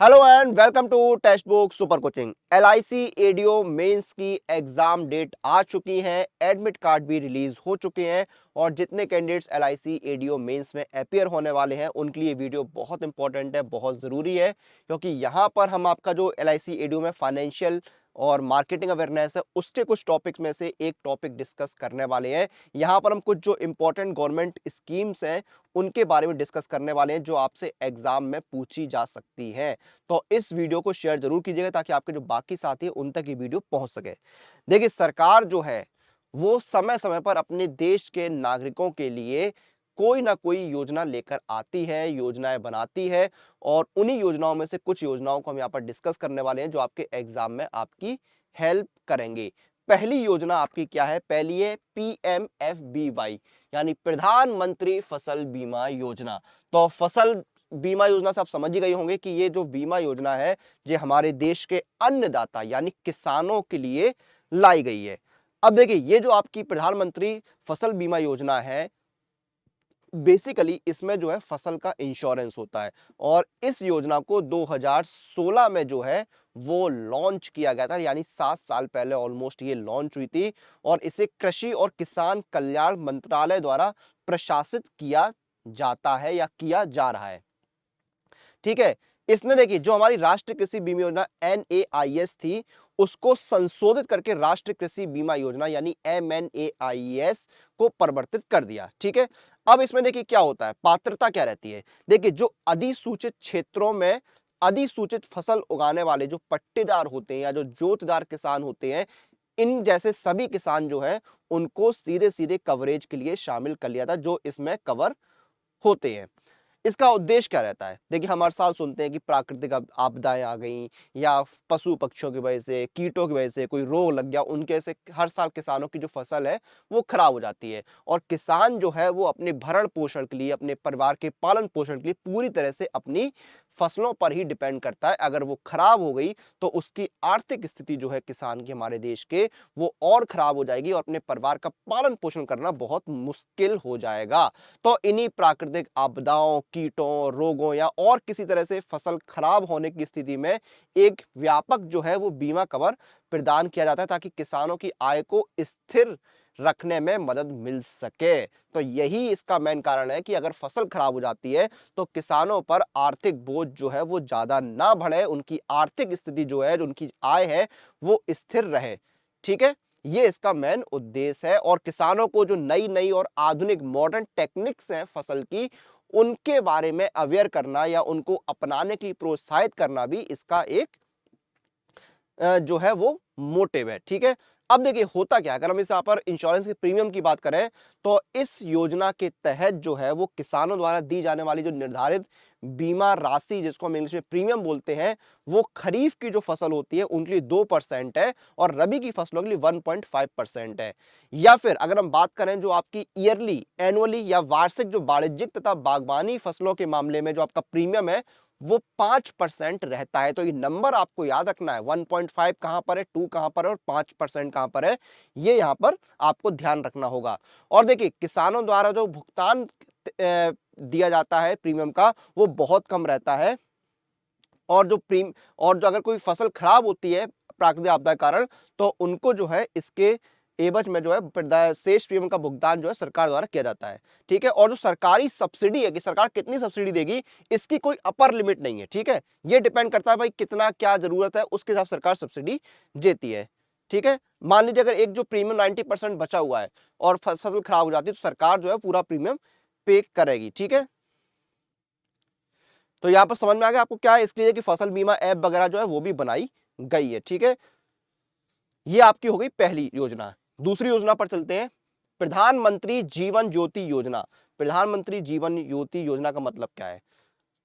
Hello and welcome to textbook super coaching. LIC ADO mains की exam date आ चुकी है, admit card भी रिलीज हो चुके हैं और जितने कैंडिडेट्स एलआईसी एडीओ मेंस में अपियर होने वाले हैं उनके लिए वीडियो बहुत इंपॉर्टेंट है, बहुत ज़रूरी है, क्योंकि यहाँ पर हम आपका जो एलआईसी एडीओ में फाइनेंशियल और मार्केटिंग अवेयरनेस है उसके कुछ टॉपिक्स में से एक टॉपिक डिस्कस करने वाले हैं। यहाँ पर हम कुछ जो इंपॉर्टेंट गवर्नमेंट स्कीम्स हैं उनके बारे में डिस्कस करने वाले हैं जो आपसे एग्जाम में पूछी जा सकती हैं। तो इस वीडियो को शेयर जरूर कीजिएगा ताकि आपके जो बाकी साथी हैं उन तक ये वीडियो पहुंच सके। देखिए, सरकार जो है वो समय समय पर अपने देश के नागरिकों के लिए कोई ना कोई योजना लेकर आती है, योजनाएं बनाती है और उन्हीं योजनाओं में से कुछ योजनाओं को हम यहाँ पर डिस्कस करने वाले हैं जो आपके एग्जाम में आपकी हेल्प करेंगे। पहली योजना आपकी क्या है? पहली है पीएमएफबीवाई यानी प्रधानमंत्री फसल बीमा योजना। तो फसल बीमा योजना से आप समझ ही गए होंगे कि ये जो बीमा योजना है ये हमारे देश के अन्नदाता यानी किसानों के लिए लाई गई है। अब देखिए, ये जो आपकी प्रधानमंत्री फसल बीमा योजना है बेसिकली इसमें जो है फसल का इंश्योरेंस होता है और इस योजना को 2016 में जो है वो लॉन्च किया गया था, यानी 7 साल पहले ऑलमोस्ट ये लॉन्च हुई थी और इसे कृषि और किसान कल्याण मंत्रालय द्वारा प्रशासित किया जाता है या किया जा रहा है। ठीक है, इसने देखिए जो हमारी राष्ट्रीय कृषि बीमा योजना NAIS थी उसको संशोधित करके राष्ट्रीय कृषि बीमा योजना यानी MNAIS को परिवर्तित कर दिया। ठीक है, अब इसमें देखिए क्या होता है, पात्रता क्या रहती है। देखिए, जो अधिसूचित क्षेत्रों में अधिसूचित फसल उगाने वाले जो पट्टेदार होते हैं या जो जोतदार किसान होते हैं, इन जैसे सभी किसान जो हैं उनको सीधे सीधे कवरेज के लिए शामिल कर लिया था जो इसमें कवर होते हैं। इसका उद्देश्य क्या रहता है? देखिए, हम हर साल सुनते हैं कि प्राकृतिक आपदाएं आ गई या पशु पक्षियों की वजह से, कीटों की वजह से कोई रोग लग गया, उनके से हर साल किसानों की जो फसल है वो खराब हो जाती है और किसान जो है वो अपने भरण पोषण के लिए, अपने परिवार के पालन पोषण के लिए पूरी तरह से अपनी फसलों पर ही डिपेंड करता है। अगर वो खराब हो गई तो उसकी आर्थिक स्थिति जो है किसान की, हमारे देश के, वो और खराब हो जाएगी और अपने परिवार का पालन पोषण करना बहुत मुश्किल हो जाएगा। तो इन्हीं प्राकृतिक आपदाओं, कीटों, रोगों या और किसी तरह से फसल खराब होने की स्थिति में एक व्यापक जो है वो बीमा कवर प्रदान किया जाता है ताकि किसानों की आय को स्थिर रखने में मदद मिल सके। तो यही इसका मेन कारण है कि अगर फसल खराब हो जाती है तो किसानों पर आर्थिक बोझ जो है वो ज्यादा ना बढ़े, उनकी आर्थिक स्थिति जो है, जो उनकी आय है वो स्थिर रहे। ठीक है, ये इसका मेन उद्देश्य है और किसानों को जो नई नई और आधुनिक मॉडर्न टेक्निक्स हैं फसल की उनके बारे में अवेयर करना या उनको अपनाने के लिए प्रोत्साहित करना भी इसका एक जो है वो मोटिव है। ठीक है, अब देखिए होता क्या है, अगर हम इस यहाँ पर इंश्योरेंस के प्रीमियम की बात करें तो इस योजना के तहत जो है वो किसानों द्वारा दी जाने वाली जो निर्धारित बीमा राशि, जिसको हम इंग्लिश में प्रीमियम बोलते हैं, वो खरीफ की जो फसल होती है उनके लिए 2% है और रबी की फसलों के लिए 1.5% है। या फिर अगर हम बात करें जो आपकी ईयरली, एनुअली या वार्षिक जो वाणिज्यिक तथा बागवानी फसलों के मामले में जो आपका प्रीमियम है वो 5% रहता है। तो ये नंबर आपको याद रखना है, 1.5 कहां पर है, 2 कहां पर है और 5% कहां पर है, ये यहां पर आपको ध्यान रखना होगा। और देखिए, किसानों द्वारा जो भुगतान दिया जाता है प्रीमियम का वो बहुत कम रहता है और जो अगर कोई फसल खराब होती है प्राकृतिक आपदा के कारण तो उनको जो है इसके एवज में जो है शेष प्रीमियम का भुगतान जो है सरकार द्वारा किया जाता है। ठीक है, और जो सरकारी सब्सिडी है कि सरकार कितनी सब्सिडी देगी इसकी कोई अपर लिमिट नहीं है। ठीक है, ये डिपेंड करता है भाई कितना क्या जरूरत है उसके हिसाब से सरकार सब्सिडी देती है। ठीक है, मान लीजिए अगर एक जो प्रीमियम 90% बचा हुआ है और फसल खराब हो जाती है तो सरकार जो है पूरा प्रीमियम पे करेगी। ठीक है, तो यहां पर समझ में आ गया आपको क्या है, इसके लिए कि फसल बीमा ऐप वगैरह जो है वो भी बनाई गई है। ठीक है, ये आपकी हो गई पहली योजना। दूसरी योजना पर चलते हैं, प्रधानमंत्री जीवन ज्योति योजना। प्रधानमंत्री जीवन ज्योति योजना का मतलब क्या है?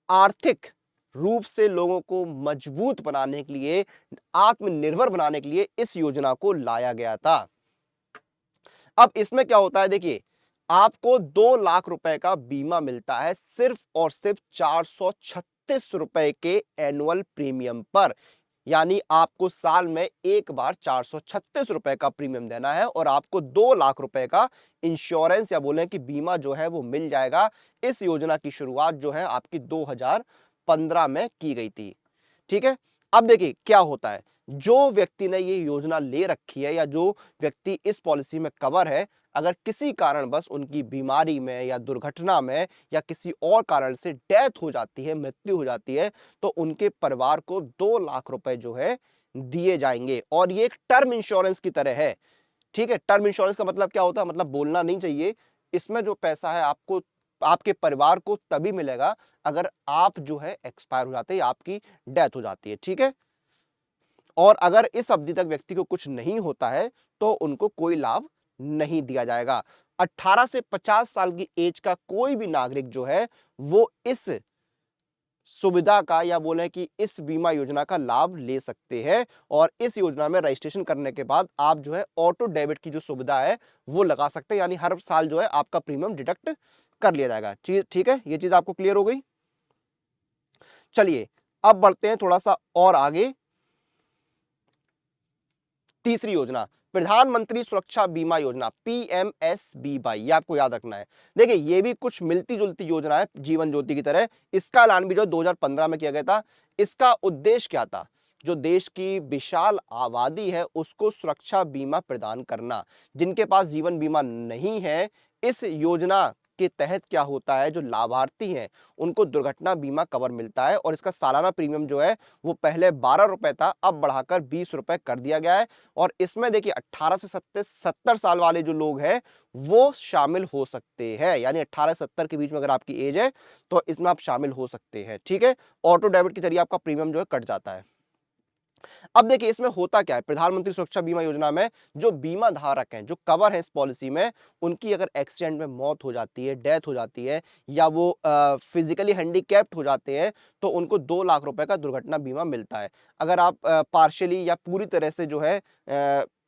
आर्थिक रूप से लोगों को मजबूत बनाने के लिए, आत्मनिर्भर बनाने के लिए इस योजना को लाया गया था। अब इसमें क्या होता है, देखिए आपको 2 लाख रुपए का बीमा मिलता है सिर्फ और सिर्फ 436 रुपए के एनुअल प्रीमियम पर। यानी आपको साल में एक बार 436 रुपए का प्रीमियम देना है और आपको 2 लाख रुपए का इंश्योरेंस या बोले कि बीमा जो है वो मिल जाएगा। इस योजना की शुरुआत जो है आपकी 2015 में की गई थी। ठीक है। अब देखिए क्या होता है, जो व्यक्ति ने ये योजना ले रखी है या जो व्यक्ति इस पॉलिसी में कवर है, अगर किसी कारणवश उनकी बीमारी में या दुर्घटना में या किसी और कारण से डेथ हो जाती है, मृत्यु हो जाती है, तो उनके परिवार को 2 लाख रुपए जो है दिए जाएंगे। और ये एक टर्म इंश्योरेंस की तरह है। ठीक है, टर्म इंश्योरेंस का मतलब क्या होता है, मतलब बोलना नहीं चाहिए। इसमें जो पैसा है आपको, आपके परिवार को तभी मिलेगा अगर आप जो है एक्सपायर हो जाते हैं या आपकी डेथ हो जाती है। ठीक है, और अगर इस अवधि तक व्यक्ति को कुछ नहीं होता है तो उनको कोई लाभ नहीं दिया जाएगा। 18 से 50 साल की एज का कोई भी नागरिक जो है वो इस सुविधा का या बोले कि इस बीमा योजना का लाभ ले सकते हैं। और इस योजना में रजिस्ट्रेशन करने के बाद आप जो है ऑटो डेबिट की जो सुविधा है वो लगा सकते हैं, यानी हर साल जो है आपका प्रीमियम डिडक्ट कर लिया जाएगा। ठीक है, ये चीज आपको क्लियर हो गई। चलिए अब बढ़ते हैं थोड़ा सा और आगे। तीसरी योजना प्रधानमंत्री सुरक्षा बीमा योजना, PMSBY, ये आपको याद रखना है। देखिए ये भी कुछ मिलती जुलती योजना है जीवन ज्योति की तरह। इसका ऐलान भी जो 2015 में किया गया था। इसका उद्देश्य क्या था, जो देश की विशाल आबादी है उसको सुरक्षा बीमा प्रदान करना। जिनके पास जीवन बीमा नहीं है, इस योजना के तहत क्या होता है, जो लाभार्थी हैं उनको दुर्घटना बीमा कवर मिलता है। और इसका सालाना प्रीमियम जो है वो पहले 12 रुपए था, अब बढ़ाकर 20 रुपए कर दिया गया है। और इसमें देखिए 18 से 70 साल वाले जो लोग हैं वो शामिल हो सकते हैं, यानी 18 से 70 के बीच में अगर आपकी एज है तो इसमें आप शामिल हो सकते हैं। ठीक है, ऑटो डेबिट के जरिए आपका प्रीमियम जो है कट जाता है। अब देखिए इसमें होता क्या है, प्रधानमंत्री सुरक्षा बीमा योजना में जो बीमा धारक हैं, जो कवर है इस पॉलिसी में, उनकी अगर एक्सीडेंट में मौत हो जाती है, डेथ हो जाती है या वो फिजिकली हैंडीकैप्ड हो जाते हैं तो उनको 2 लाख रुपए का दुर्घटना बीमा मिलता है। अगर आप पार्शियली या पूरी तरह से जो है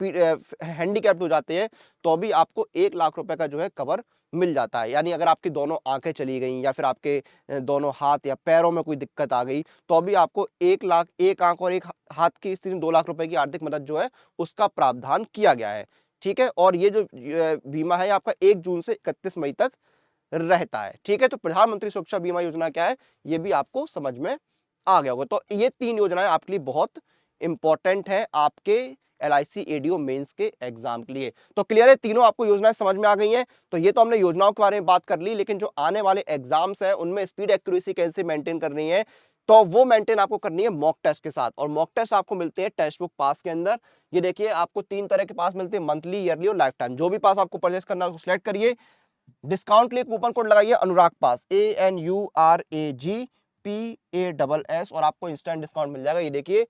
हैंडीकैप्ड हो जाते हैं तो भी आपको 1 लाख रुपए का जो है कवर मिल जाता है। यानी अगर आपकी दोनों आंखें चली गई या फिर आपके दोनों हाथ या पैरों में कोई दिक्कत आ गई तो भी आपको 1 लाख, एक आंख और एक हाथ की स्थिति में 2 लाख रुपए की आर्थिक मदद जो है उसका प्रावधान किया गया है। ठीक है, और ये जो बीमा है आपका 1 जून से 31 मई तक रहता है। ठीक है, तो प्रधानमंत्री सुरक्षा बीमा योजना क्या है ये भी आपको समझ में आ गया होगा। तो ये 3 योजनाएं आपके लिए बहुत इंपॉर्टेंट है आपके LIC एडीओ मेंस के एग्जाम के लिए। तो क्लियर है, तीनों आपको योजनाएं समझ में आ गई हैं। तो ये तो हमने योजनाओं के बारे में बात कर ली, लेकिन जो आने वाले एग्जाम्स हैं उनमें स्पीड एक्यूरेसी कैसे मेंटेन करनी है तो वो मेंटेन आपको करनी है मॉक टेस्ट के साथ। और मॉक टेस्ट आपको मिलते हैं टेक्स्ट बुक पास के अंदर। ये देखिए आपको 3 तरह के पास मिलते हैं, मंथली, ईयरली और लाइफ टाइम। जो भी पास आपको परचेस करना है उसको सिलेक्ट करिए, डिस्काउंट के लिए कूपन कोड लगाइए अनुराग पास, ANURAGPASS, और आपको इंस्टेंट डिस्काउंट मिल जाएगा। ये देखिए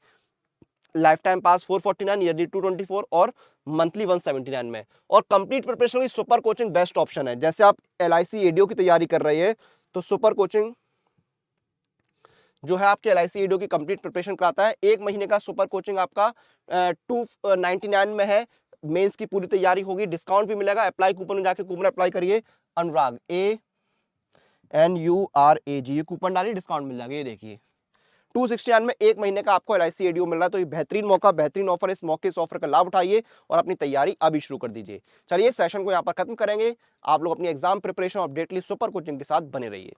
लाइफ टाइम पास 449, ईयरली 224 और मंथली 179 में। और कंप्लीट प्रिपरेशन की सुपर कोचिंग बेस्ट ऑप्शन है। जैसे आप LIC एडीओ की तैयारी कर रहे हैं तो सुपर कोचिंग जो है आपके LIC एडीओ की कंप्लीट प्रिपरेशन कराता है। 1 महीने का सुपर कोचिंग आपका 299 में है। मेंस की पूरी तैयारी होगी, डिस्काउंट भी मिलेगा। अप्लाई कूपन में जाके कूपन अप्लाई करिए, अनुराग ANURAG, ये कूपन डालिए, डिस्काउंट मिल जाएगा। ये देखिए 269 में 1 महीने का आपको LIC एडीओ मिल रहा है। तो ये बेहतरीन मौका, बेहतरीन ऑफर, इस मौके, इस ऑफर का लाभ उठाइए और अपनी तैयारी अभी शुरू कर दीजिए। चलिए सेशन को यहाँ पर खत्म करेंगे। आप लोग अपनी एग्जाम प्रिपरेशन अपडेट लिए सुपर कोचिंग के साथ बने रहिए।